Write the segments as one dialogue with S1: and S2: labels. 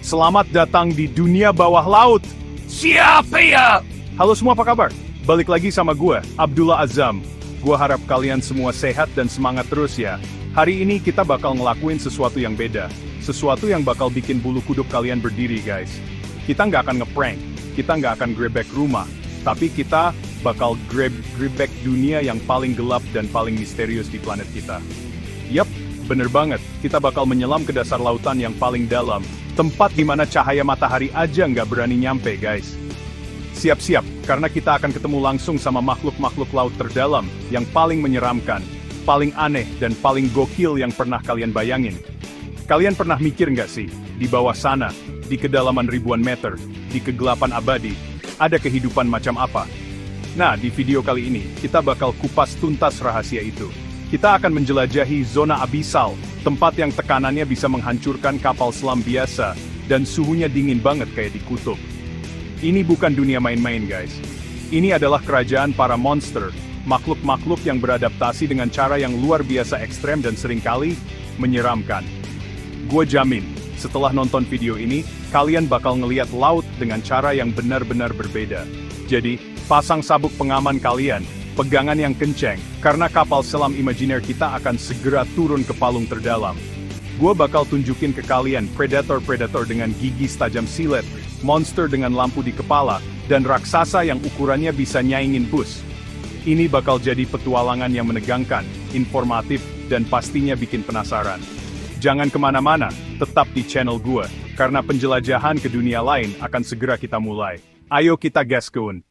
S1: Selamat datang di dunia bawah laut.
S2: Siapa ya?
S1: Halo semua, apa kabar? Balik lagi sama gue, Abdullah Azam. Gue harap kalian semua sehat dan semangat terus ya. Hari ini kita bakal ngelakuin sesuatu yang beda. Sesuatu yang bakal bikin bulu kuduk kalian berdiri, guys. Kita nggak akan ngeprank, kita nggak akan grebek rumah. Tapi kita bakal grebek dunia yang paling gelap dan paling misterius di planet kita. Yap, bener banget. Kita bakal menyelam ke dasar lautan yang paling dalam. Tempat di mana cahaya matahari aja nggak berani nyampe, guys. Siap-siap, karena kita akan ketemu langsung sama makhluk-makhluk laut terdalam yang paling menyeramkan, paling aneh, dan paling gokil yang pernah kalian bayangin. Kalian pernah mikir nggak sih, di bawah sana, di kedalaman ribuan meter, di kegelapan abadi, ada kehidupan macam apa? Nah, di video kali ini, kita bakal kupas tuntas rahasia itu. Kita akan menjelajahi zona abisal, tempat yang tekanannya bisa menghancurkan kapal selam biasa, dan suhunya dingin banget kayak di kutub. Ini bukan dunia main-main, guys. Ini adalah kerajaan para monster, makhluk-makhluk yang beradaptasi dengan cara yang luar biasa ekstrem dan seringkali menyeramkan. Gue jamin, setelah nonton video ini, kalian bakal ngeliat laut dengan cara yang benar-benar berbeda. Jadi, pasang sabuk pengaman kalian, pegangan yang kenceng, karena kapal selam imajiner kita akan segera turun ke palung terdalam. Gue bakal tunjukin ke kalian predator-predator dengan gigi tajam silet, monster dengan lampu di kepala, dan raksasa yang ukurannya bisa nyaingin bus. Ini bakal jadi petualangan yang menegangkan, informatif, dan pastinya bikin penasaran. Jangan kemana-mana, tetap di channel gue, karena penjelajahan ke dunia lain akan segera kita mulai. Ayo kita gaskun!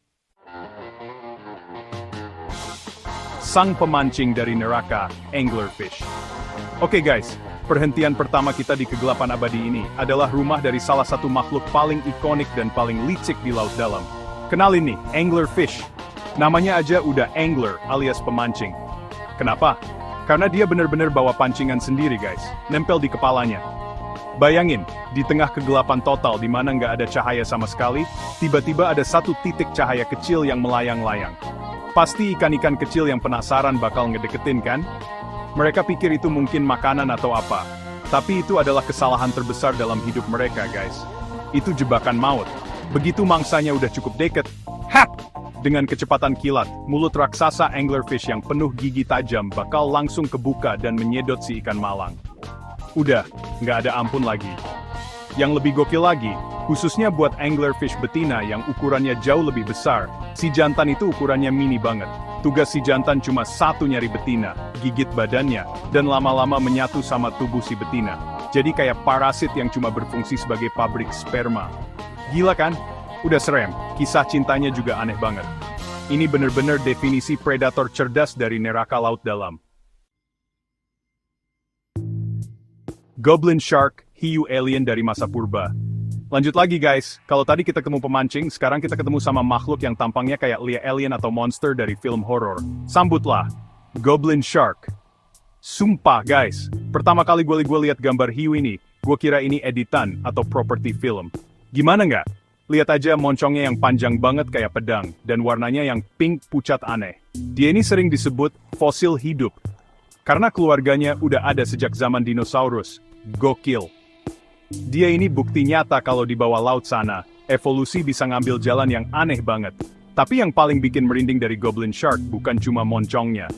S1: Sang pemancing dari neraka, anglerfish. Oke guys, perhentian pertama kita di kegelapan abadi ini adalah rumah dari salah satu makhluk paling ikonik dan paling licik di laut dalam. Kenalin nih, anglerfish. Namanya aja udah angler alias pemancing. Kenapa? Karena dia bener-bener bawa pancingan sendiri guys, nempel di kepalanya. Bayangin, di tengah kegelapan total di mana nggak ada cahaya sama sekali, tiba-tiba ada satu titik cahaya kecil yang melayang-layang. Pasti ikan-ikan kecil yang penasaran bakal ngedeketin kan? Mereka pikir itu mungkin makanan atau apa. Tapi itu adalah kesalahan terbesar dalam hidup mereka, guys. Itu jebakan maut. Begitu mangsanya udah cukup deket, hap! Dengan kecepatan kilat, mulut raksasa anglerfish yang penuh gigi tajam bakal langsung kebuka dan menyedot si ikan malang. Udah, nggak ada ampun lagi. Yang lebih gokil lagi, khususnya buat anglerfish betina yang ukurannya jauh lebih besar, si jantan itu ukurannya mini banget. Tugas si jantan cuma satu, nyari betina, gigit badannya, dan lama-lama menyatu sama tubuh si betina. Jadi kayak parasit yang cuma berfungsi sebagai pabrik sperma. Gila kan? Udah serem, kisah cintanya juga aneh banget. Ini bener-bener definisi predator cerdas dari neraka laut dalam. Goblin Shark, hiu alien dari masa purba. Lanjut lagi guys, kalau tadi kita ketemu pemancing, sekarang kita ketemu sama makhluk yang tampangnya kayak alien atau monster dari film horor. Sambutlah, Goblin Shark. Sumpah guys, pertama kali gue lihat gambar hiu ini, gue kira ini editan atau properti film. Gimana nggak? Lihat aja moncongnya yang panjang banget kayak pedang, dan warnanya yang pink pucat aneh. Dia ini sering disebut fosil hidup, karena keluarganya udah ada sejak zaman dinosaurus. Gokil. Dia ini bukti nyata kalau di bawah laut sana, evolusi bisa ngambil jalan yang aneh banget. Tapi yang paling bikin merinding dari Goblin Shark bukan cuma moncongnya.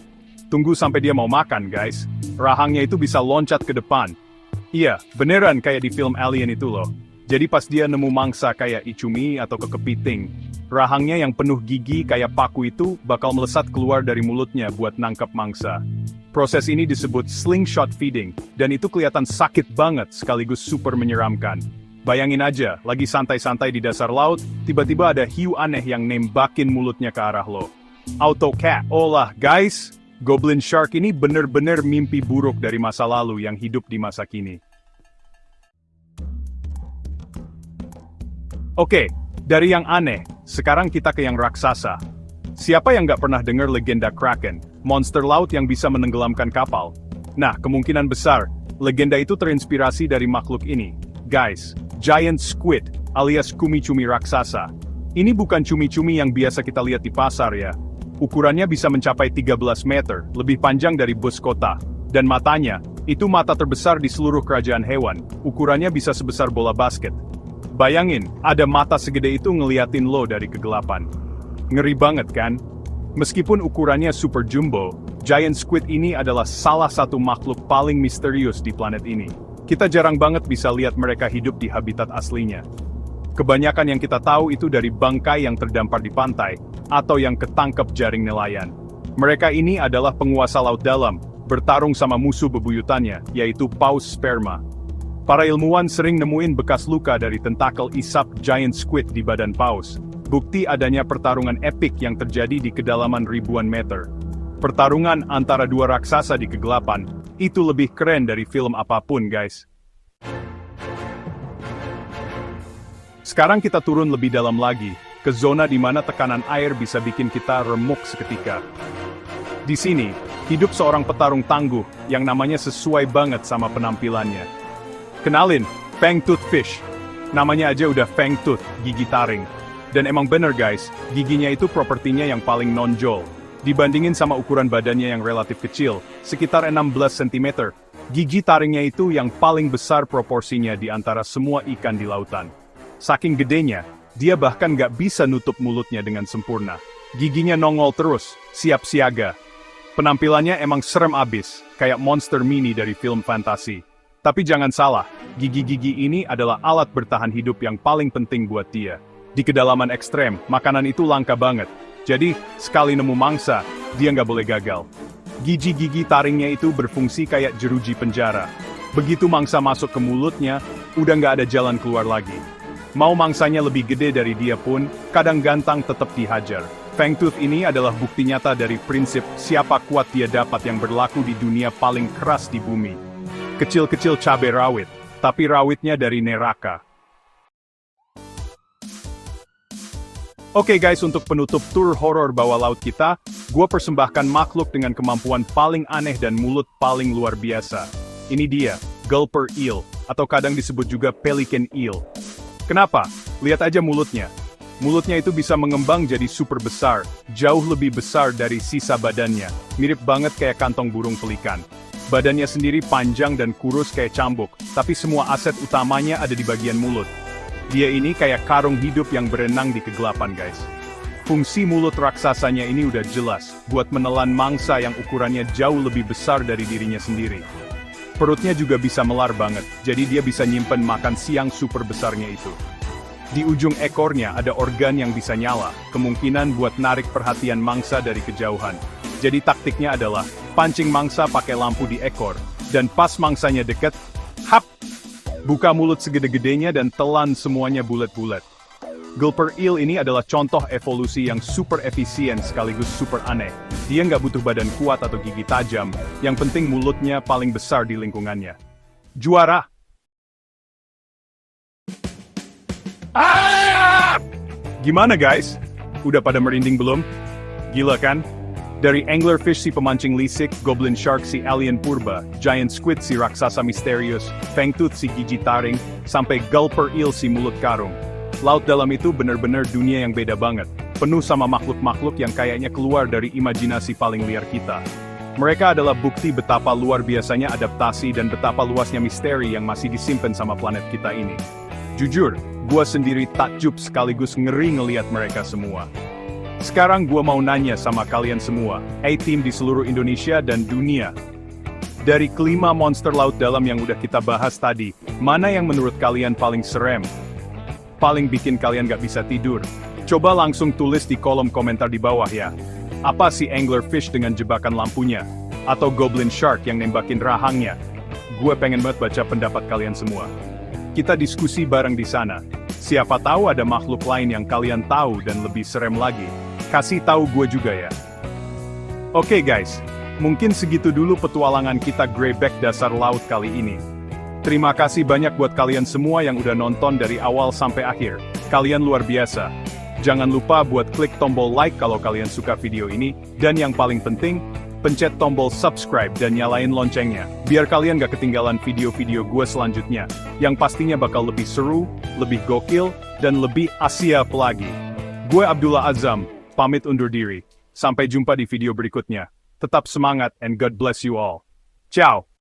S1: Tunggu sampai dia mau makan, guys. Rahangnya itu bisa loncat ke depan. Iya, beneran kayak di film Alien itu loh. Jadi pas dia nemu mangsa kayak icumi atau kekepiting, rahangnya yang penuh gigi kayak paku itu bakal melesat keluar dari mulutnya buat nangkap mangsa. Proses ini disebut slingshot feeding, dan itu kelihatan sakit banget sekaligus super menyeramkan. Bayangin aja, lagi santai-santai di dasar laut, tiba-tiba ada hiu aneh yang nembakin mulutnya ke arah lo. Autocat, olah guys, Goblin Shark ini bener-bener mimpi buruk dari masa lalu yang hidup di masa kini. Oke, dari yang aneh, sekarang kita ke yang raksasa. Siapa yang nggak pernah dengar legenda Kraken, monster laut yang bisa menenggelamkan kapal? Nah, kemungkinan besar, legenda itu terinspirasi dari makhluk ini. Guys, giant squid, alias cumi-cumi raksasa. Ini bukan cumi-cumi yang biasa kita lihat di pasar ya. Ukurannya bisa mencapai 13 meter, lebih panjang dari bus kota. Dan matanya, Itu mata terbesar di seluruh kerajaan hewan, ukurannya bisa sebesar bola basket. Bayangin, ada mata segede itu ngeliatin lo dari kegelapan. Ngeri banget kan? Meskipun ukurannya super jumbo, giant squid ini adalah salah satu makhluk paling misterius di planet ini. Kita jarang banget bisa lihat mereka hidup di habitat aslinya. Kebanyakan yang kita tahu itu dari bangkai yang terdampar di pantai, atau yang ketangkep jaring nelayan. Mereka ini adalah penguasa laut dalam, bertarung sama musuh bebuyutannya, yaitu paus sperma. Para ilmuwan sering nemuin bekas luka dari tentakel isap giant squid di badan paus. Bukti adanya pertarungan epik yang terjadi di kedalaman ribuan meter. Pertarungan antara dua raksasa di kegelapan, itu lebih keren dari film apapun, guys. Sekarang kita turun lebih dalam lagi, ke zona di mana tekanan air bisa bikin kita remuk seketika. Di sini, hidup seorang petarung tangguh yang namanya sesuai banget sama penampilannya. Kenalin, Fangtooth Fish. Namanya aja udah Fangtooth, gigi taring. Dan emang bener guys, giginya itu propertinya yang paling nonjol. Dibandingin sama ukuran badannya yang relatif kecil, sekitar 16 cm, gigi taringnya itu yang paling besar proporsinya di antara semua ikan di lautan. Saking gedenya, dia bahkan gak bisa nutup mulutnya dengan sempurna. Giginya nongol terus, siap siaga. Penampilannya emang serem abis, kayak monster mini dari film fantasi. Tapi jangan salah, gigi-gigi ini adalah alat bertahan hidup yang paling penting buat dia. Di kedalaman ekstrem, makanan itu langka banget. Jadi, sekali nemu mangsa, dia nggak boleh gagal. Gigi-gigi taringnya itu berfungsi kayak jeruji penjara. Begitu mangsa masuk ke mulutnya, udah nggak ada jalan keluar lagi. Mau mangsanya lebih gede dari dia pun, kadang gantang tetap dihajar. Fangtooth ini adalah bukti nyata dari prinsip siapa kuat dia dapat yang berlaku di dunia paling keras di bumi. Kecil-kecil cabai rawit, tapi rawitnya dari neraka. Oke guys, untuk penutup tur horor bawah laut kita, gua persembahkan makhluk dengan kemampuan paling aneh dan mulut paling luar biasa. Ini dia, gulper eel, atau kadang disebut juga pelican eel. Kenapa? Lihat aja mulutnya. Mulutnya itu bisa mengembang jadi super besar, jauh lebih besar dari sisa badannya, mirip banget kayak kantong burung pelikan. Badannya sendiri panjang dan kurus kayak cambuk, tapi semua aset utamanya ada di bagian mulut. Dia ini kayak karung hidup yang berenang di kegelapan guys. Fungsi mulut raksasanya ini udah jelas, buat menelan mangsa yang ukurannya jauh lebih besar dari dirinya sendiri. Perutnya juga bisa melar banget, jadi dia bisa nyimpen makan siang super besarnya itu. Di ujung ekornya ada organ yang bisa nyala, kemungkinan buat narik perhatian mangsa dari kejauhan. Jadi taktiknya adalah, pancing mangsa pakai lampu di ekor, dan pas mangsanya deket, hap! Buka mulut segede-gedenya dan telan semuanya bulet-bulet. Gulper eel ini adalah contoh evolusi yang super efisien sekaligus super aneh. Dia nggak butuh badan kuat atau gigi tajam, yang penting mulutnya paling besar di lingkungannya. Juara! Gimana guys? Udah pada merinding belum? Gila kan? Dari anglerfish si pemancing lisik, goblin shark si alien purba, giant squid si raksasa misterius, fangtooth si gigi taring, sampai gulper eel si mulut karung. Laut dalam itu bener-bener dunia yang beda banget, penuh sama makhluk-makhluk yang kayaknya keluar dari imajinasi paling liar kita. Mereka adalah bukti betapa luar biasanya adaptasi dan betapa luasnya misteri yang masih disimpan sama planet kita ini. Jujur, gua sendiri takjub sekaligus ngeri ngeliat mereka semua. Sekarang gua mau nanya sama kalian semua, A-Team di seluruh Indonesia dan dunia. Dari kelima monster laut dalam yang udah kita bahas tadi, mana yang menurut kalian paling serem? Paling bikin kalian gak bisa tidur? Coba langsung tulis di kolom komentar di bawah ya. Apa si anglerfish dengan jebakan lampunya? Atau goblin shark yang nembakin rahangnya? Gue pengen banget baca pendapat kalian semua. Kita diskusi bareng di sana. Siapa tahu ada makhluk lain yang kalian tahu dan lebih serem lagi. Kasih tahu gue juga ya. Oke guys, mungkin segitu dulu petualangan kita greyback dasar laut kali ini. Terima kasih banyak buat kalian semua yang udah nonton dari awal sampai akhir. Kalian luar biasa. Jangan lupa buat klik tombol like kalau kalian suka video ini, dan yang paling penting, pencet tombol subscribe dan nyalain loncengnya, biar kalian gak ketinggalan video-video gue selanjutnya, yang pastinya bakal lebih seru, lebih gokil, dan lebih Asia lagi. Gue Abdullah Azam, pamit undur diri. Sampai jumpa di video berikutnya. Tetap semangat and God bless you all. Ciao!